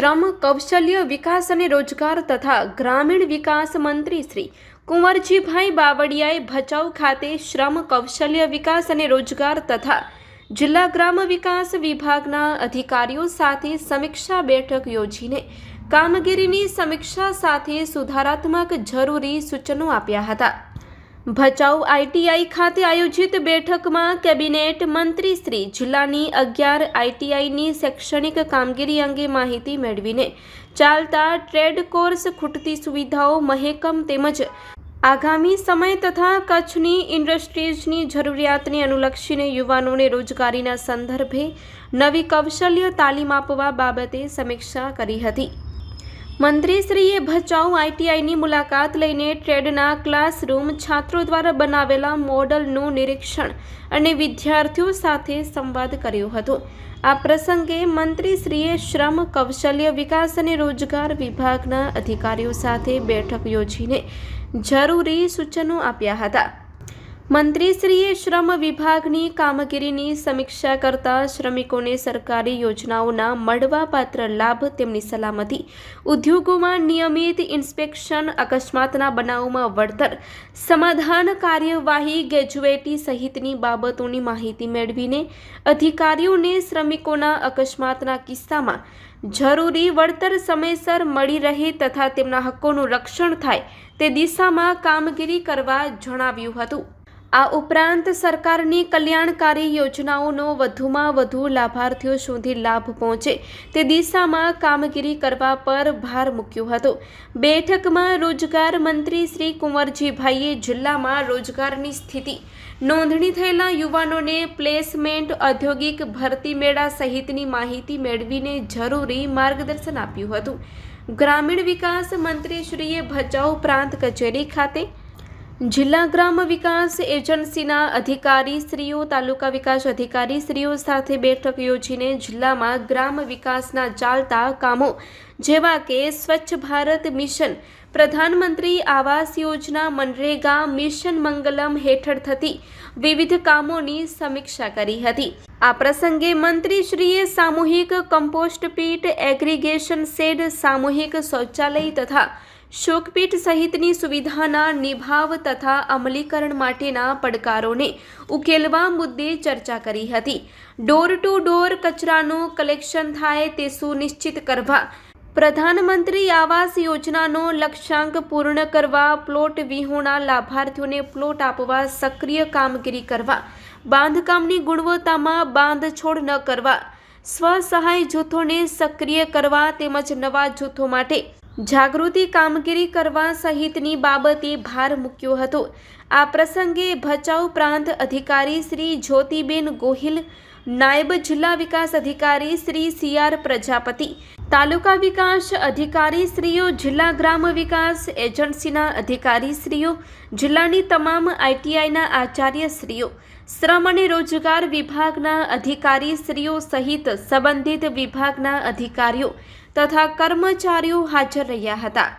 શ્રમ, કૌશલ્ય વિકાસ અને રોજગાર તથા ગ્રામીણ વિકાસ મંત્રી શ્રી કુંવરજીભાઈ બાવળિયાએ ભચાઉ ખાતે શ્રમ, કૌશલ્ય વિકાસ અને રોજગાર તથા જિલ્લા ગ્રામ વિકાસ વિભાગના અધિકારીઓ સાથે સમીક્ષા બેઠક યોજીને કામગીરીની સમીક્ષા સાથે સુધારાત્મક જરૂરી સૂચનો આપ્યા હતા। ભચાઉ આઈટીઆઈ ખાતે આયોજિત બેઠકમાં કેબિનેટ મંત્રી શ્રી જિલ્લાની 11 આઈટીઆઈની શૈક્ષણિક કામગીરી અંગે માહિતી મેળવીને ચાલતા ટ્રેડ કોર્સ, ખૂટતી સુવિધાઓ, મહેકમ તેમજ આગામી સમય તથા કચ્છની ઇન્ડસ્ટ્રીઝની જરૂરિયાતને અનુલક્ષીને યુવાનોને રોજગારીના સંદર્ભે નવી કૌશલ્ય તાલીમ આપવા બાબતે સમીક્ષા કરી હતી। મંત્રીશ્રીએ ભચાઉ આઈટીઆઈની મુલાકાત લઈને ટ્રેડના ક્લાસરૂમ, છાત્રો દ્વારા બનાવેલા મોડલનું નિરીક્ષણ અને વિદ્યાર્થીઓ સાથે સંવાદ કર્યો હતો। આ પ્રસંગે મંત્રીશ્રીએ શ્રમ, કૌશલ્ય વિકાસ અને રોજગાર વિભાગના અધિકારીઓ સાથે બેઠક યોજીને જરૂરી સૂચનો આપ્યા હતા। મંત્રીશ્રીએ શ્રમ વિભાગની કામગીરીની સમીક્ષા કરતા શ્રમિકોને સરકારી યોજનાઓના મળવાપાત્ર લાભ, તેમની સલામતી, ઉદ્યોગોમાં નિયમિત ઇન્સ્પેક્શન, અકસ્માતના બનાવોમાં વળતર, સમાધાન કાર્યવાહી, ગ્રેજ્યુએટી સહિતની બાબતોની માહિતી મેળવીને અધિકારીઓને શ્રમિકોના અકસ્માતના કિસ્સામાં જરૂરી વળતર સમયસર મળી રહે તથા તેમના હક્કોનું રક્ષણ થાય તે દિશામાં કામગીરી કરવા જણાવ્યું હતું। આ ઉપરાંત સરકારની કલ્યાણકારી યોજનાઓનો વધુમાં વધુ લાભાર્થીઓ સુધી લાભ પહોંચે તે દિશામાં કામગીરી કરવા પર ભાર મૂક્યો હતો। બેઠકમાં રોજગાર મંત્રી શ્રી કુંવરજીભાઈએ જિલ્લામાં રોજગારની સ્થિતિ, નોંધણી થયેલા યુવાનોને પ્લેસમેન્ટ, ઔદ્યોગિક ભરતી મેળા સહિતની માહિતી મેળવીને જરૂરી માર્ગદર્શન આપ્યું હતું। ગ્રામીણ વિકાસ મંત્રીશ્રીએ ભચાઉ પ્રાંત કચેરી ખાતે જિલ્લા ગ્રામ વિકાસ એજન્સીના અધિકારીશ્રીઓ, તાલુકા વિકાસ અધિકારીશ્રીઓ સાથે બેઠક યોજીને જિલ્લામાં ગ્રામ વિકાસના ચાલતા કામો જેવા કે સ્વચ્છ ભારત મિશન, પ્રધાનમંત્રી આવાસ યોજના, મનરેગા, મિશન મંગલમ હેઠળ થતી વિવિધ કામોની સમીક્ષા કરી હતી। આ પ્રસંગે મંત્રીશ્રીએ સામૂહિક કમ્પોસ્ટ પીટ, એગ્રીગેશન શેડ, સામૂહિક શૌચાલય તથા શોકપીટ સહિતની સુવિધાના નિભાવ તથા અમલીકરણ માટેના પડકારોને ઉકેલવા મુદ્દે ચર્ચા કરી હતી। ડોર ટુ ડોર કચરાનું કલેક્શન થાય તે સુનિશ્ચિત કરવા, પ્રધાનમંત્રી આવાસ યોજનાનો લક્ષ્યાંક પૂર્ણ કરવા, પ્લોટ વિહોણા લાભાર્થીઓને પ્લોટ આપવા સક્રિય કામગીરી કરવા, બાંધકામની ગુણવત્તામાં બાંધછોડ ન કરવા, સ્વસહાય જૂથોને સક્રિય કરવા તેમજ નવા જૂથો માટે જાગૃતિ કામગીરી કરવા સહિતની બાબતે ભાર મૂક્યો હતો। આ પ્રસંગે ભચાઉ પ્રાંત અધિકારી શ્રી જ્યોતિબેન ગોહિલ, નાયબ જિલ્લા વિકાસ અધિકારી શ્રી CR પ્રજાપતિ, તાલુકા વિકાસ અધિકારીશ્રીઓ, જિલ્લા ગ્રામ વિકાસ એજન્સીના અધિકારીશ્રીઓ, જિલ્લાની તમામ આઈટીઆઈના આચાર્યશ્રીઓ, શ્રમ અને રોજગાર વિભાગના અધિકારીશ્રીઓ સહિત સંબંધિત વિભાગના અધિકારીઓ તથા કર્મચારીઓ હાજર રહ્યા હતા।